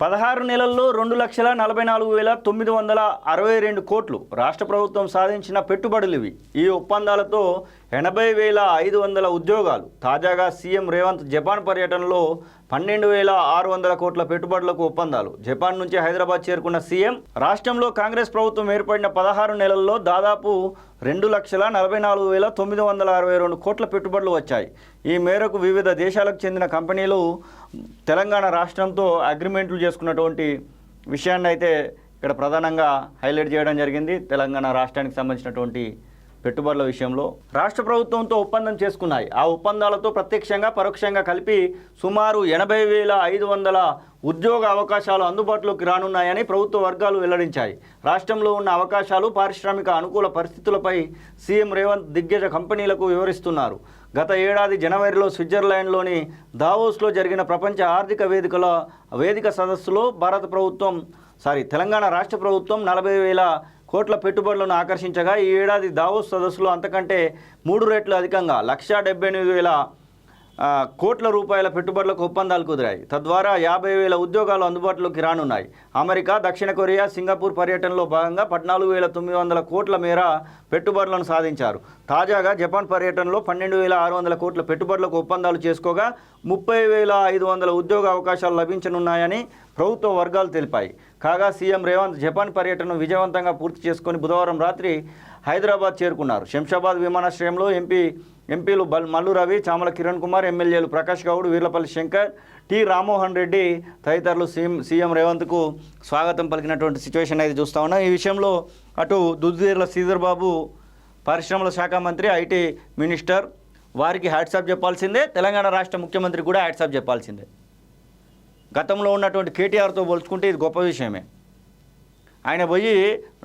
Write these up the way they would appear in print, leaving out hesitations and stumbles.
16 నెలల్లో 2,44,962 కోట్లు రాష్ట్ర ప్రభుత్వం సాధించిన పెట్టుబడులు ఇవి. ఈ ఒప్పందాలతో 80,500 ఉద్యోగాలు. తాజాగా సీఎం రేవంత్ జపాన్ పర్యటనలో 12,600 కోట్ల పెట్టుబడులకు ఒప్పందాలు. జపాన్ నుంచి హైదరాబాద్ చేరుకున్న సీఎం రాష్ట్రంలో కాంగ్రెస్ ప్రభుత్వం ఏర్పడిన 16 నెలల్లో దాదాపు 2,44,962 కోట్ల పెట్టుబడులు వచ్చాయి. ఈ మేరకు వివిధ దేశాలకు చెందిన కంపెనీలు తెలంగాణ రాష్ట్రంతో అగ్రిమెంట్లు చేసుకున్నటువంటి విషయాన్ని అయితే ఇక్కడ ప్రధానంగా హైలైట్ చేయడం జరిగింది. తెలంగాణ రాష్ట్రానికి సంబంధించినటువంటి పెట్టుబడుల విషయంలో రాష్ట్ర ప్రభుత్వంతో ఒప్పందం చేసుకున్నాయి. ఆ ఒప్పందాలతో ప్రత్యక్షంగా పరోక్షంగా కలిపి సుమారు 80,500 ఉద్యోగ అవకాశాలు అందుబాటులోకి రానున్నాయని ప్రభుత్వ వర్గాలు వెల్లడించాయి. రాష్ట్రంలో ఉన్న అవకాశాలు, పారిశ్రామిక అనుకూల పరిస్థితులపై సీఎం రేవంత్ దిగ్గజ కంపెనీలకు వివరిస్తున్నారు. గత ఏడాది జనవరిలో స్విట్జర్లాండ్లోని దావోస్లో జరిగిన ప్రపంచ ఆర్థిక వేదిక సదస్సులో తెలంగాణ రాష్ట్ర ప్రభుత్వం 40,000 కోట్ల పెట్టుబడులను ఆకర్షించగా ఈ ఏడాది దావోస్ సదస్సులో అంతకంటే 3 రెట్లు అధికంగా 1,78,000 కోట్ల రూపాయల పెట్టుబడులకు ఒప్పందాలు కుదిరాయి. తద్వారా 50,000 ఉద్యోగాలు అందుబాటులోకి రానున్నాయి. అమెరికా, దక్షిణ కొరియా, సింగపూర్ పర్యటనలో భాగంగా 14,900 కోట్ల మేర పెట్టుబడులను సాధించారు. తాజాగా జపాన్ పర్యటనలో 12,600 కోట్ల పెట్టుబడులకు ఒప్పందాలు చేసుకోగా 30,500 ఉద్యోగ అవకాశాలు లభించనున్నాయని ప్రభుత్వ వర్గాలు తెలిపాయి. కాగా సీఎం రేవంత్ జపాన్ పర్యటనను విజయవంతంగా పూర్తి చేసుకుని బుధవారం రాత్రి హైదరాబాద్ చేరుకున్నారు. శంషాబాద్ విమానాశ్రయంలో ఎంపీలు మల్లు రవి, చామల కిరణ్ కుమార్, ఎమ్మెల్యేలు ప్రకాష్ గౌడ్, వీర్లపల్లి శంకర్, టి రామ్మోహన్ రెడ్డి తదితరులు సీఎం రేవంత్కు స్వాగతం పలికినటువంటి సిచ్యువేషన్ అయితే చూస్తూ ఉన్నాం. ఈ విషయంలో అటు దుద్దేర్ల శ్రీధర్ బాబు పరిశ్రమల శాఖ మంత్రి, ఐటీ మినిస్టర్ వారికి హ్యాట్సాప్ చెప్పాల్సిందే. తెలంగాణ రాష్ట్ర ముఖ్యమంత్రి కూడా హ్యాట్సాప్ చెప్పాల్సిందే. గతంలో ఉన్నటువంటి కేటీఆర్తో పోల్చుకుంటే ఇది గొప్ప విషయమే. ఆయన పోయి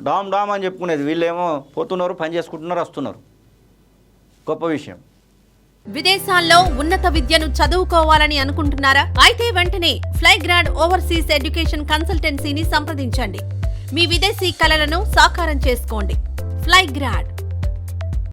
డామ్ అని చెప్పుకునేది, వీళ్ళేమో పోతున్నారు, పని చేసుకుంటున్నారు, వస్తున్నారు. గొప్ప విషయం. విదేశాల్లో ఉన్నత విద్యను చదువుకోవాలని అనుకుంటున్నారా? అయితే వెంటనే ఫ్లైగ్రాండ్ ఓవర్సీస్ ఎడ్యుకేషన్ కన్సల్టెన్సీని సంప్రదించండి. మీ విదేశీ కలలను సాకారం చేసుకోండి. ఫ్లైగ్రాండ్